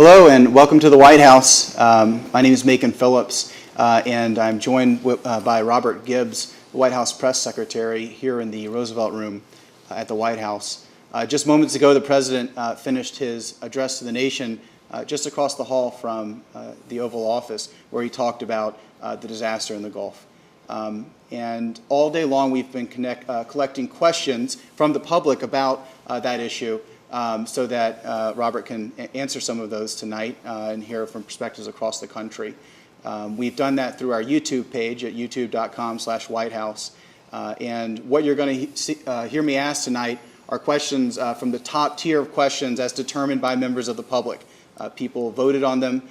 Hello and welcome to the White House. My name is Macon Phillips and I'm joined by Robert Gibbs, the White House press secretary, here in the Roosevelt Room at the White House. Just moments ago, the President finished his address to the nation just across the hall from the Oval Office, where he talked about the disaster in the Gulf. And all day long we've been collecting questions from the public about that issue. So that Robert can answer some of those tonight and hear from perspectives across the country. We've done that through our YouTube page at youtube.com/whitehouse. And what you're going to hear me ask tonight are questions from the top tier of questions as determined by members of the public. People voted on them,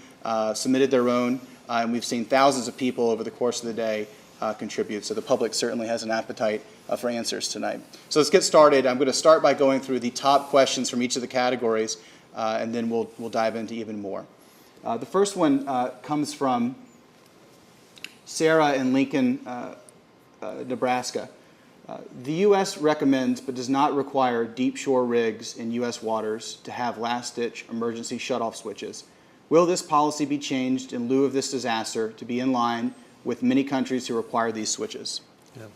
submitted their own, and we've seen thousands of people over the course of the day contribute. So the public certainly has an appetite for answers tonight. So let's get started. I'm going to start by going through the top questions from each of the categories, and then we'll dive into even more. The first one comes from Sarah in Lincoln, Nebraska. The U.S. recommends but does not require deep shore rigs in U.S. waters to have last-ditch emergency shutoff switches. Will this policy be changed in lieu of this disaster to be in line with many countries who require these switches? Yeah.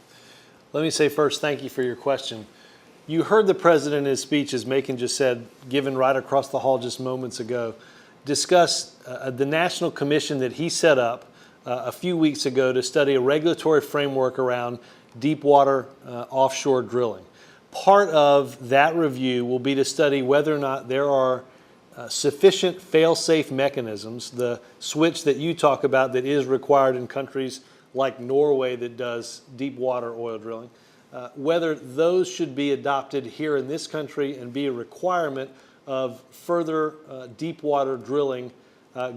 Let me say first, thank you for your question. You heard the President in his speech, as Macon just said, given right across the hall just moments ago, discuss the national commission that he set up a few weeks ago to study a regulatory framework around deep water offshore drilling. Part of that review will be to study whether or not there are sufficient fail-safe mechanisms, the switch that you talk about that is required in countries like Norway that does deep water oil drilling, whether those should be adopted here in this country and be a requirement of further deep water drilling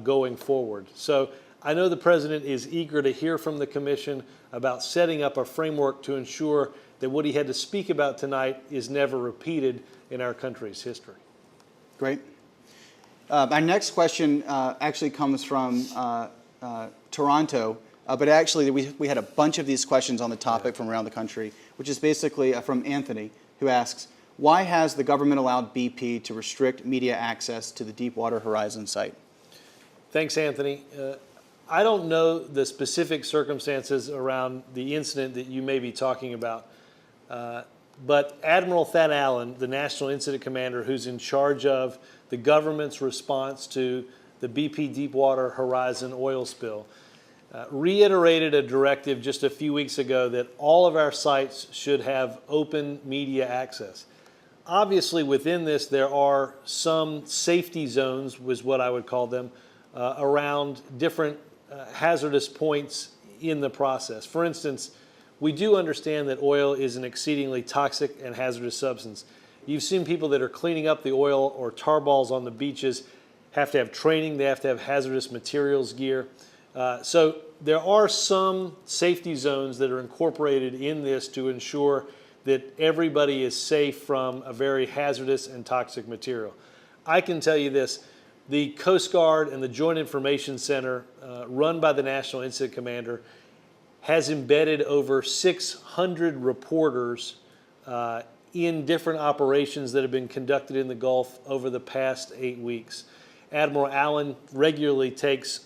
going forward. So I know the President is eager to hear from the Commission about setting up a framework to ensure that what he had to speak about tonight is never repeated in our country's history. Great. My next question actually comes from Toronto, but actually we had a bunch of these questions on the topic from around the country, which is basically from Anthony, who asks, why has the government allowed BP to restrict media access to the Deepwater Horizon site? Thanks, Anthony. I don't know the specific circumstances around the incident that you may be talking about, but Admiral Thad Allen, the National Incident Commander who's in charge of the government's response to the BP Deepwater Horizon oil spill, reiterated a directive just a few weeks ago that all of our sites should have open media access. Obviously, within this, there are some safety zones, was what I would call them, around different hazardous points in the process. For instance, we do understand that oil is an exceedingly toxic and hazardous substance. You've seen people that are cleaning up the oil or tar balls on the beaches have to have training, they have to have hazardous materials gear. So there are some safety zones that are incorporated in this to ensure that everybody is safe from a very hazardous and toxic material. I can tell you this, the Coast Guard and the Joint Information Center run by the National Incident Commander has embedded over 600 reporters in different operations that have been conducted in the Gulf over the past 8 weeks. Admiral Allen regularly takes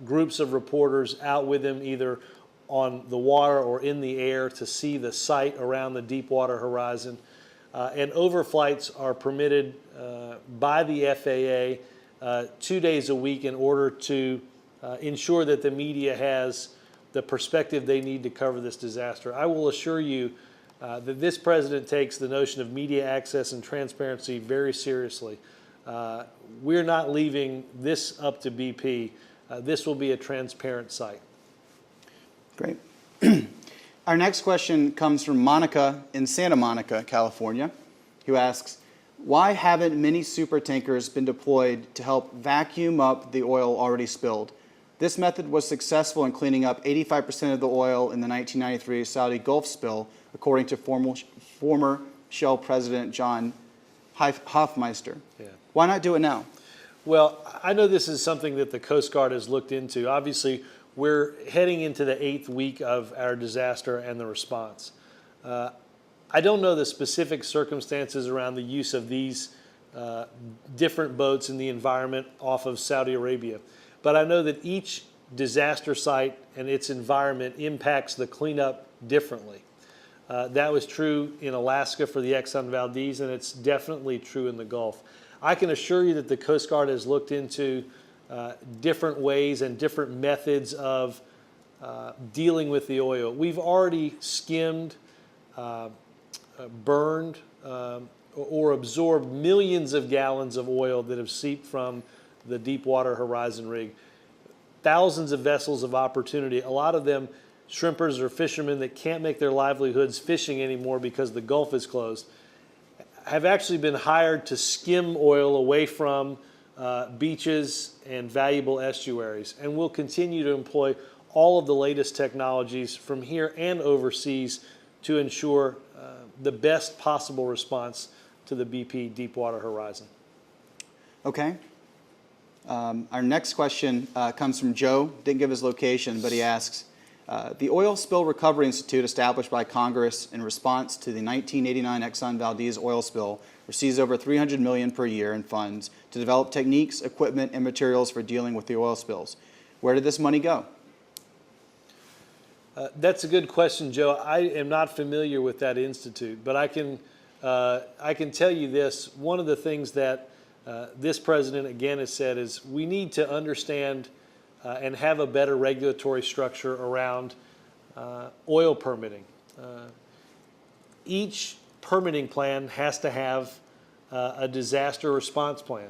groups of reporters out with him either on the water or in the air to see the site around the Deepwater Horizon. And overflights are permitted by the FAA 2 days a week in order to ensure that the media has the perspective they need to cover this disaster. I will assure you that this President takes the notion of media access and transparency very seriously. We're not leaving this up to BP. This will be a transparent site. Great. Our next question comes from Monica in Santa Monica, California, who asks, why haven't many super tankers been deployed to help vacuum up the oil already spilled? This method was successful in cleaning up 85% of the oil in the 1993 Saudi Gulf spill, according to former Shell President John Hofmeister. Yeah. Why not do it now? Well, I know this is something that the Coast Guard has looked into. Obviously, we're heading into the 8th week of our disaster and the response. I don't know the specific circumstances around the use of these different boats in the environment off of Saudi Arabia. But I know that each disaster site and its environment impacts the cleanup differently. That was true in Alaska for the Exxon Valdez, and it's definitely true in the Gulf. I can assure you that the Coast Guard has looked into different ways and different methods of dealing with the oil. We've already skimmed, burned, or absorbed millions of gallons of oil that have seeped from the Deepwater Horizon rig. Thousands of vessels of opportunity, a lot of them shrimpers or fishermen that can't make their livelihoods fishing anymore because the Gulf is closed, have actually been hired to skim oil away from beaches and valuable estuaries. And we'll continue to employ all of the latest technologies from here and overseas to ensure the best possible response to the BP Deepwater Horizon. Okay. Our next question comes from Joe. Didn't give his location, but he asks, the Oil Spill Recovery Institute, established by Congress in response to the 1989 Exxon Valdez oil spill, receives over $300 million per year in funds to develop techniques, equipment, and materials for dealing with the oil spills. Where did this money go? That's a good question, Joe. I am not familiar with that institute, but I can tell you this. One of the things that this president again has said is we need to understand and have a better regulatory structure around oil permitting. Each permitting plan has to have a disaster response plan.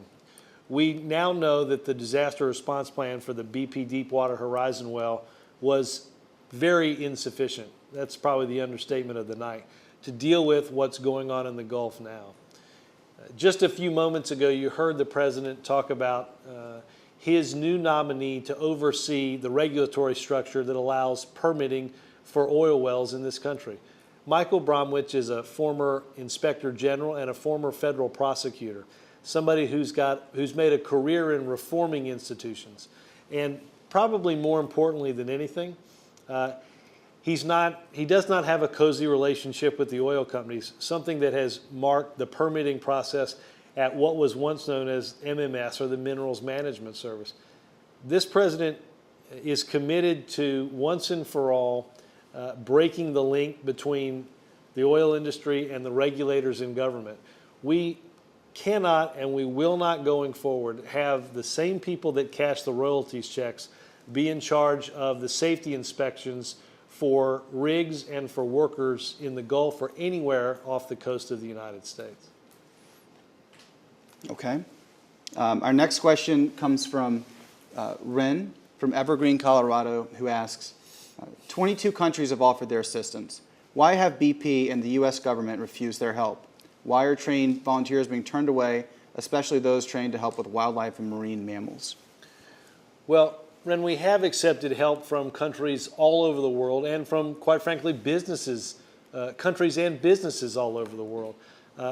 We now know that the disaster response plan for the BP Deepwater Horizon well was very insufficient. That's probably the understatement of the night, to deal with what's going on in the Gulf now. Just a few moments ago, you heard the president talk about his new nominee to oversee the regulatory structure that allows permitting for oil wells in this country. Michael Bromwich is a former inspector general and a former federal prosecutor, somebody who's made a career in reforming institutions. And probably more importantly than anything, he does not have a cozy relationship with the oil companies, something that has marked the permitting process at what was once known as MMS, or the Minerals Management Service. This president is committed to, once and for all, breaking the link between the oil industry and the regulators in government. We cannot and we will not going forward have the same people that cash the royalties checks be in charge of the safety inspections for rigs and for workers in the Gulf or anywhere off the coast of the United States. Okay. Our next question comes from Ren from Evergreen, Colorado, who asks, 22 countries have offered their assistance. Why have BP and the U.S. government refused their help? Why are trained volunteers being turned away, especially those trained to help with wildlife and marine mammals? Well, Ren, we have accepted help from countries all over the world and from, quite frankly, businesses, countries and businesses all over the world.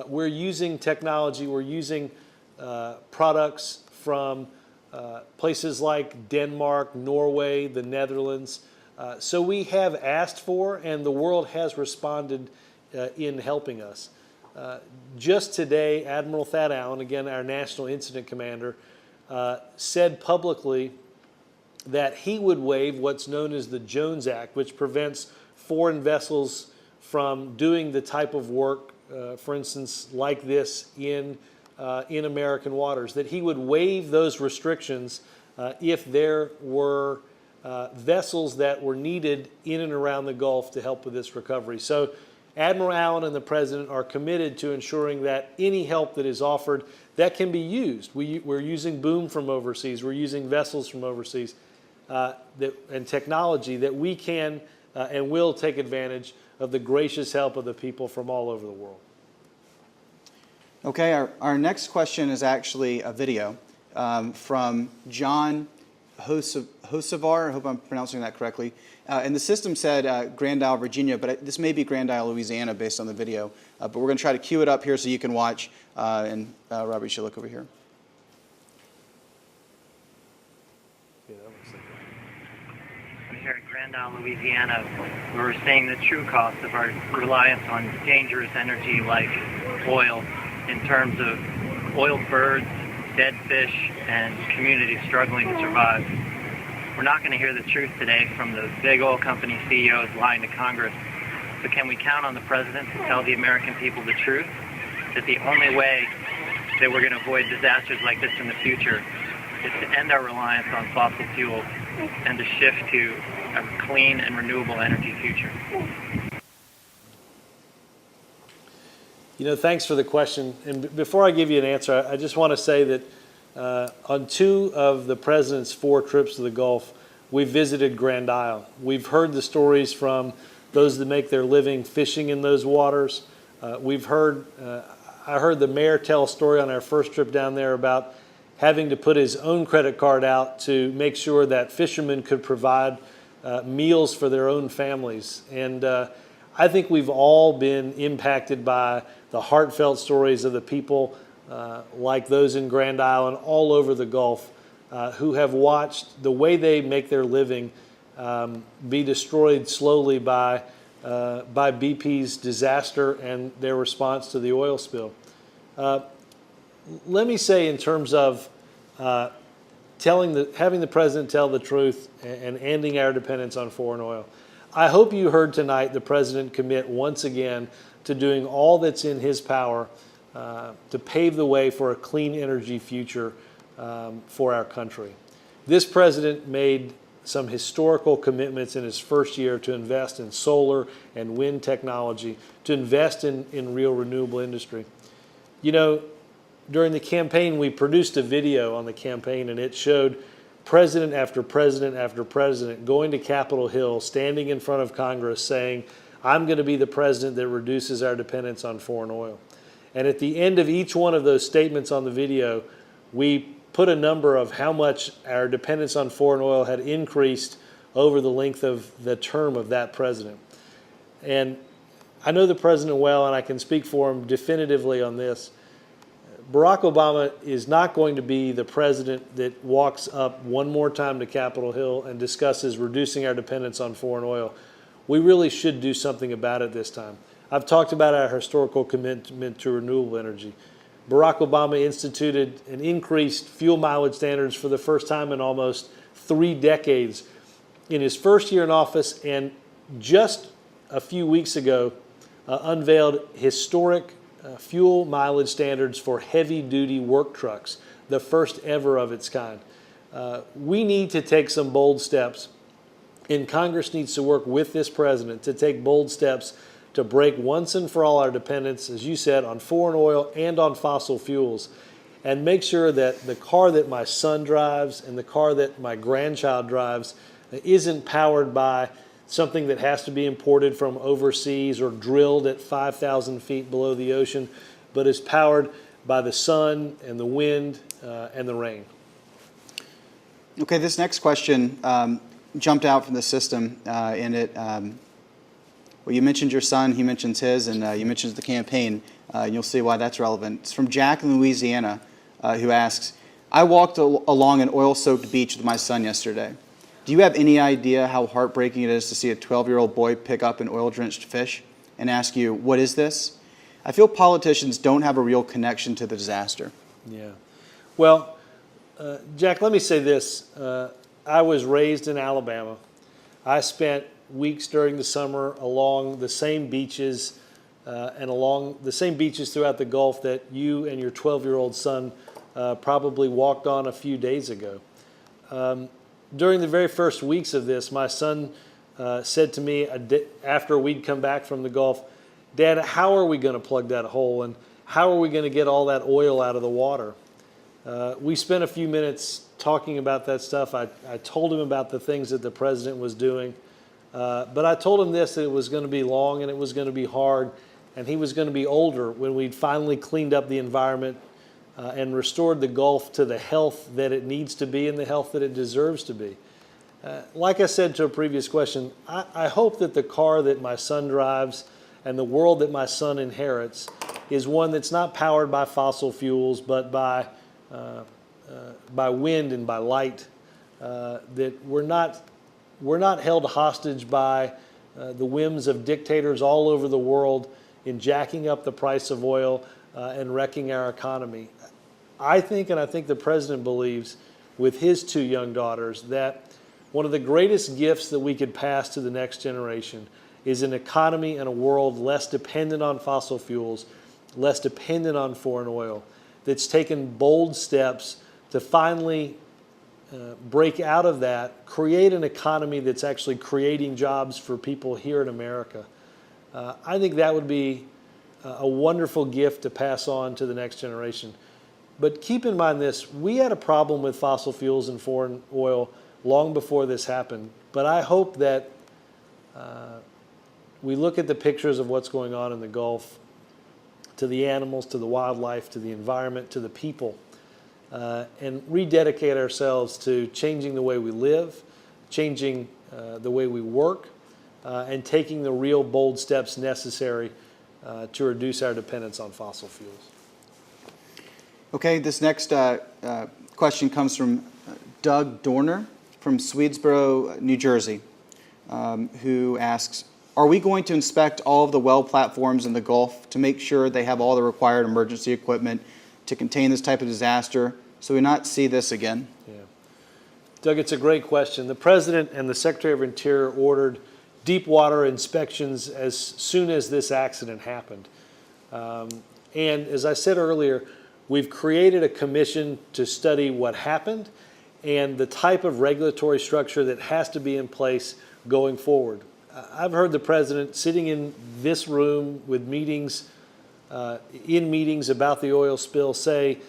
We're using technology, we're using products from places like Denmark, Norway, the Netherlands. So we have asked for, and the world has responded in helping us. Just today, Admiral Thad Allen, again, our National Incident Commander, said publicly that he would waive what's known as the Jones Act, which prevents foreign vessels from doing the type of work, for instance, like this in American waters, that he would waive those restrictions if there were vessels that were needed in and around the Gulf to help with this recovery. So Admiral Allen and the President are committed to ensuring that any help that is offered that can be used. We're using boom from overseas. We're using vessels from overseas and technology that we can and will take advantage of the gracious help of the people from all over the world. Okay, our next question is actually a video from John Hosevar. I hope I'm pronouncing that correctly. And the system said Grand Isle, Virginia, but this may be Grand Isle, Louisiana, based on the video. But we're going to try to cue it up here so you can watch. And Robert, you should look over here. Here at Grand Isle, Louisiana, we're seeing the true cost of our reliance on dangerous energy like oil in terms of oil birds, dead fish, and communities struggling to survive. We're not going to hear the truth today from the big oil company CEOs lying to Congress, but can we count on the president to tell the American people the truth? That the only way that we're going to avoid disasters like this in the future is to end our reliance on fossil fuels and to shift to a clean and renewable energy future. You know, thanks for the question. And before I give you an answer, I just want to say that on 2 of the president's 4 trips to the Gulf, we've visited Grand Isle. We've heard the stories from those that make their living fishing in those waters. I heard the mayor tell a story on our first trip down there about having to put his own credit card out to make sure that fishermen could provide meals for their own families. And I think we've all been impacted by the heartfelt stories of the people like those in Grand Isle and all over the Gulf who have watched the way they make their living be destroyed slowly by BP's disaster and their response to the oil spill. Let me say, in terms of having the president tell the truth and ending our dependence on foreign oil, I hope you heard tonight the president commit once again to doing all that's in his power to pave the way for a clean energy future for our country. This president made some historical commitments in his first year to invest in solar and wind technology, to invest in real renewable industry. You know, during the campaign, we produced a video on the campaign, and it showed president after president after president going to Capitol Hill, standing in front of Congress saying, I'm going to be the president that reduces our dependence on foreign oil. And at the end of each one of those statements on the video, we put a number of how much our dependence on foreign oil had increased over the length of the term of that president. And I know the president well, and I can speak for him definitively on this. Barack Obama is not going to be the president that walks up one more time to Capitol Hill and discusses reducing our dependence on foreign oil. We really should do something about it this time. I've talked about our historical commitment to renewable energy. Barack Obama instituted an increased fuel mileage standards for the first time in almost 3 decades in his first year in office, and just a few weeks ago unveiled historic fuel mileage standards for heavy-duty work trucks, the first ever of its kind. We need to take some bold steps, and Congress needs to work with this president to take bold steps to break once and for all our dependence, as you said, on foreign oil and on fossil fuels, and make sure that the car that my son drives and the car that my grandchild drives isn't powered by something that has to be imported from overseas or drilled at 5,000 feet below the ocean, but is powered by the sun and the wind and the rain. Okay, this next question jumped out from the system, and it, well, you mentioned your son, he mentions his, and you mentioned the campaign. You'll see why that's relevant. It's from Jack in Louisiana, who asks, I walked along an oil-soaked beach with my son yesterday. Do you have any idea how heartbreaking it is to see a 12-year-old boy pick up an oil-drenched fish and ask you, what is this? I feel politicians don't have a real connection to the disaster. Yeah. Well, Jack, let me say this. I was raised in Alabama. I spent weeks during the summer along the same beaches and along the same beaches throughout the Gulf that you and your 12-year-old son probably walked on a few days ago. During the very first weeks of this, my son said to me after we'd come back from the Gulf, Dad, how are we going to plug that hole, and how are we going to get all that oil out of the water? We spent a few minutes talking about that stuff. I told him about the things that the president was doing, but I told him this, that it was going to be long and it was going to be hard, and he was going to be older when we'd finally cleaned up the environment and restored the Gulf to the health that it needs to be and the health that it deserves to be. Like I said to a previous question, I hope that the car that my son drives and the world that my son inherits is one that's not powered by fossil fuels, but by wind and by light. That we're not held hostage by the whims of dictators all over the world in jacking up the price of oil and wrecking our economy. I think, and I think the president believes with his two young daughters, that one of the greatest gifts that we could pass to the next generation is an economy and a world less dependent on fossil fuels, less dependent on foreign oil, that's taken bold steps to finally break out of that, create an economy that's actually creating jobs for people here in America. I think that would be a wonderful gift to pass on to the next generation. But keep in mind this, we had a problem with fossil fuels and foreign oil long before this happened. But I hope that we look at the pictures of what's going on in the Gulf, to the animals, to the wildlife, to the environment, to the people, and rededicate ourselves to changing the way we live, changing the way we work, and taking the real bold steps necessary to reduce our dependence on fossil fuels. Okay, this next question comes from Doug Dorner from Swedesboro, New Jersey, who asks, are we going to inspect all of the well platforms in the Gulf to make sure they have all the required emergency equipment to contain this type of disaster so we not see this again? Yeah. Doug, it's a great question. The President and the Secretary of Interior ordered deep water inspections as soon as this accident happened. And as I said earlier, we've created a commission to study what happened and the type of regulatory structure that has to be in place going forward. I've heard the President sitting in this room with meetings, in meetings about the oil spill say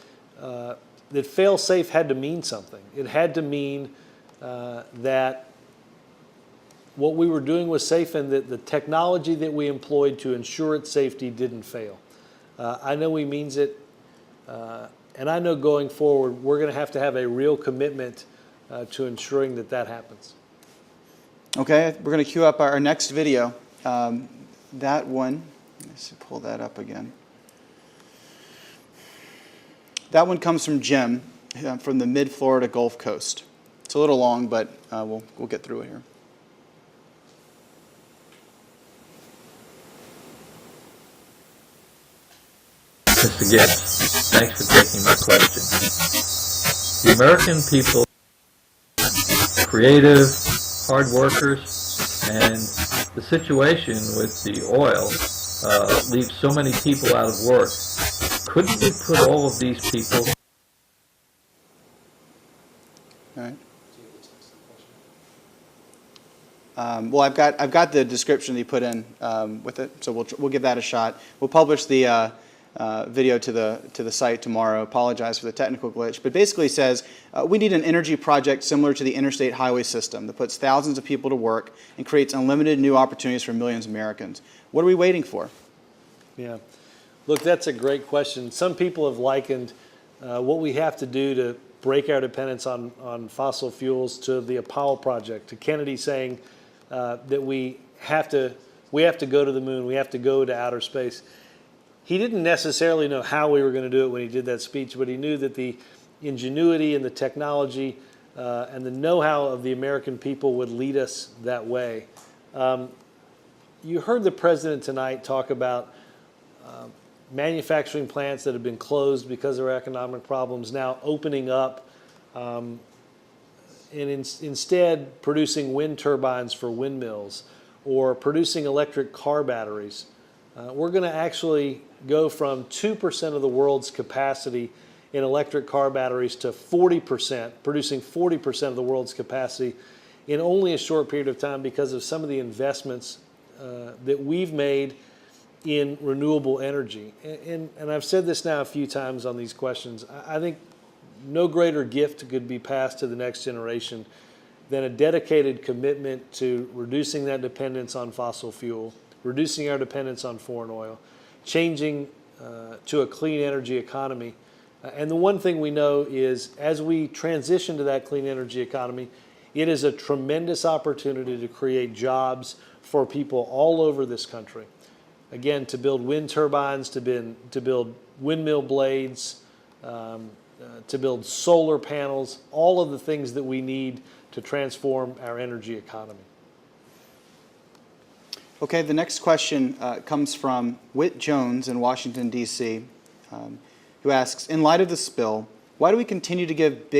that fail-safe had to mean something. It had to mean that what we were doing was safe and that the technology that we employed to ensure its safety didn't fail. I know he means it, and I know going forward we're going to have a real commitment to ensuring that that happens. Okay, we're going to queue up our next video. That one, let's pull that up again. That one comes from Jim from the mid-Florida Gulf Coast. It's a little long, but we'll get through it here. Mr. Gibbs, thanks for taking my question. The American people, creative, hard workers, and the situation with the oil leaves so many people out of work. Couldn't we put all of these people? All right. Well, I've got the description that you put in with it, so we'll give that a shot. We'll publish the video to the site tomorrow. Apologize for the technical glitch, but basically says we need an energy project similar to the interstate highway system that puts thousands of people to work and creates unlimited new opportunities for millions of Americans. What are we waiting for? Yeah, look, that's a great question. Some people have likened what we have to do to break our dependence on fossil fuels to the Apollo project, to Kennedy saying that we have to go to the moon, we have to go to outer space. He didn't necessarily know how we were going to do it when he did that speech, but he knew that the ingenuity and the technology and the know-how of the American people would lead us that way. You heard the President tonight talk about manufacturing plants that have been closed because of economic problems now opening up and instead producing wind turbines for windmills or producing electric car batteries. We're going to actually go from 2% of the world's capacity in electric car batteries to 40%, producing 40% of the world's capacity in only a short period of time because of some of the investments that we've made in renewable energy. And I've said this now a few times on these questions. I think no greater gift could be passed to the next generation than a dedicated commitment to reducing that dependence on fossil fuel, reducing our dependence on foreign oil, changing to a clean energy economy. And the one thing we know is as we transition to that clean energy economy, it is a tremendous opportunity to create jobs for people all over this country. Again, to build wind turbines, to build windmill blades, to build solar panels, all of the things that we need to transform our energy economy. Okay, the next question comes from Whit Jones in Washington, D.C., who asks, in light of the spill, why do we continue to give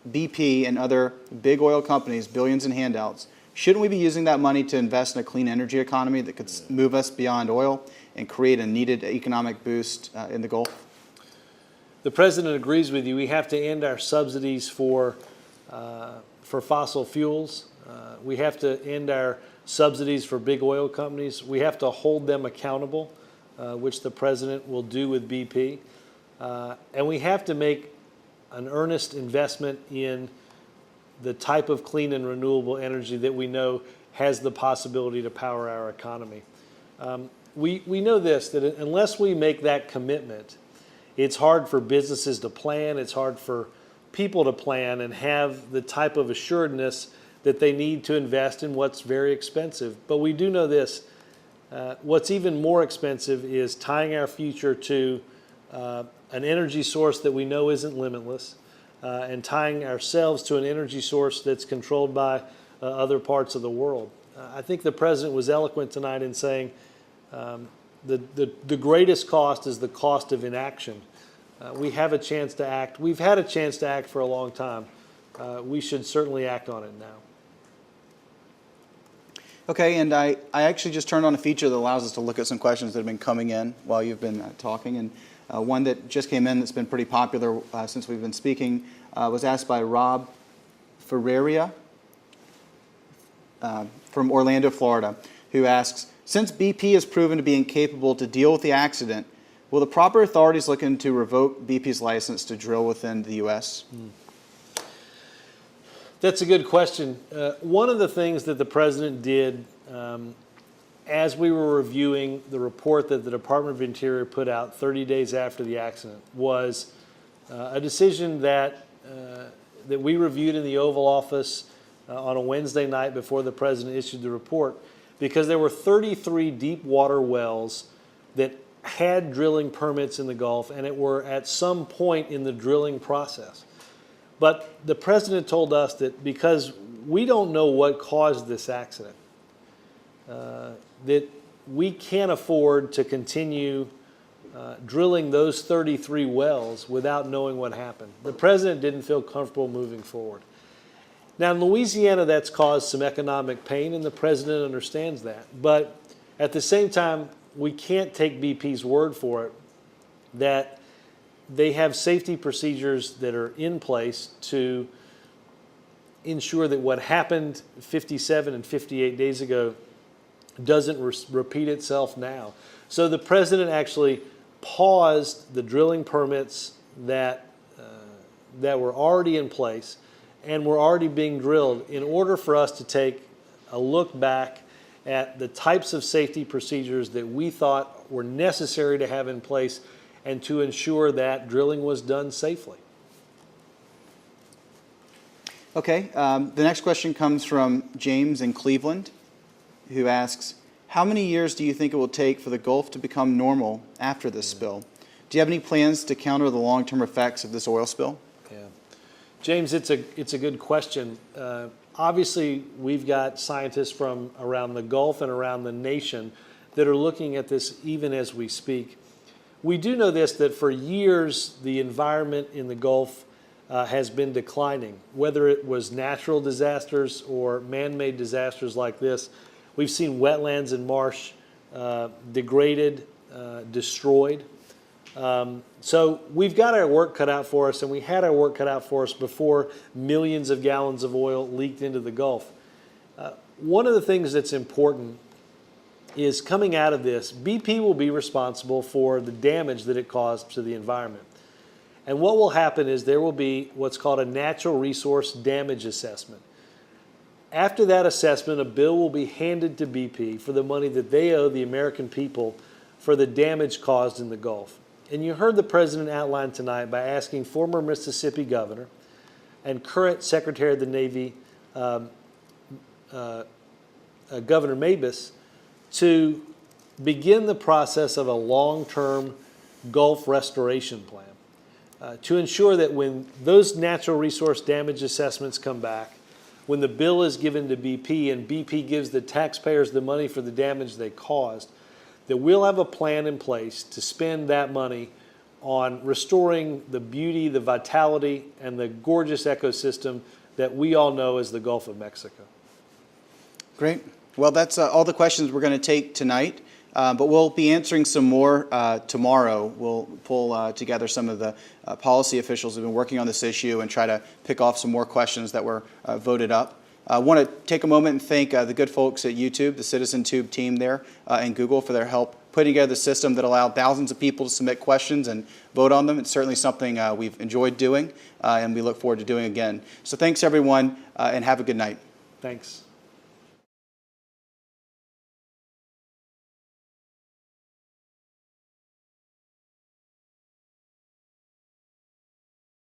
BP and other big oil companies billions in handouts? Shouldn't we be using that money to invest in a clean energy economy that could move us beyond oil and create a needed economic boost in the Gulf? The president agrees with you. We have to end our subsidies for fossil fuels. We have to end our subsidies for big oil companies. We have to hold them accountable, which the president will do with BP. And we have to make an earnest investment in the type of clean and renewable energy that we know has the possibility to power our economy. We know this, that unless we make that commitment, it's hard for businesses to plan, it's hard for people to plan and have the type of assuredness that they need to invest in what's very expensive. But we do know this, what's even more expensive is tying our future to an energy source that we know isn't limitless, and tying ourselves to an energy source that's controlled by other parts of the world. I think the president was eloquent tonight in saying the greatest cost is the cost of inaction. We have a chance to act. We've had a chance to act for a long time. We should certainly act on it now. Okay, and I actually just turned on a feature that allows us to look at some questions that have been coming in while you've been talking. And one that just came in that's been pretty popular since we've been speaking was asked by Rob Ferreira from Orlando, Florida, who asks, since BP has proven to be incapable to deal with the accident, will the proper authorities look into revoke BP's license to drill within the U.S.? That's a good question. One of the things that the president did as we were reviewing the report that the Department of Interior put out 30 days after the accident was a decision that we reviewed in the Oval Office on a Wednesday night before the president issued the report, because there were 33 deep water wells that had drilling permits in the Gulf and it were at some point in the drilling process. But the president told us that because we don't know what caused this accident, that we can't afford to continue drilling those 33 wells without knowing what happened. The president didn't feel comfortable moving forward. Now, in Louisiana, that's caused some economic pain, and the president understands that. But at the same time, we can't take BP's word for it that they have safety procedures that are in place to ensure that what happened 57 and 58 days ago doesn't repeat itself now. So the president actually paused the drilling permits that were already in place and were already being drilled in order for us to take a look back at the types of safety procedures that we thought were necessary to have in place and to ensure that drilling was done safely. Okay, the next question comes from James in Cleveland, who asks, how many years do you think it will take for the Gulf to become normal after this spill? Do you have any plans to counter the long-term effects of this oil spill? Yeah, James, it's a good question. Obviously, we've got scientists from around the Gulf and around the nation that are looking at this even as we speak. We do know this, that for years, the environment in the Gulf has been declining. Whether it was natural disasters or man-made disasters like this, we've seen wetlands and marsh degraded, destroyed. So we've got our work cut out for us, and we had our work cut out for us before millions of gallons of oil leaked into the Gulf. One of the things that's important is coming out of this, BP will be responsible for the damage that it caused to the environment. And what will happen is there will be what's called a natural resource damage assessment. After that assessment, a bill will be handed to BP for the money that they owe the American people for the damage caused in the Gulf. And you heard the president outline tonight by asking former Mississippi governor and current Secretary of the Navy, Governor Mabus, to begin the process of a long-term Gulf restoration plan to ensure that when those natural resource damage assessments come back, when the bill is given to BP and BP gives the taxpayers the money for the damage they caused, that we'll have a plan in place to spend that money on restoring the beauty, the vitality, and the gorgeous ecosystem that we all know as the Gulf of Mexico. Great. Well, that's all the questions we're going to take tonight, but we'll be answering some more tomorrow. We'll pull together some of the policy officials who have been working on this issue and try to pick off some more questions that were voted up. I want to take a moment and thank the good folks at YouTube, the CitizenTube team there, and Google for their help putting together the system that allowed thousands of people to submit questions and vote on them. It's certainly something we've enjoyed doing, and we look forward to doing again. So thanks, everyone, and have a good night. Thanks.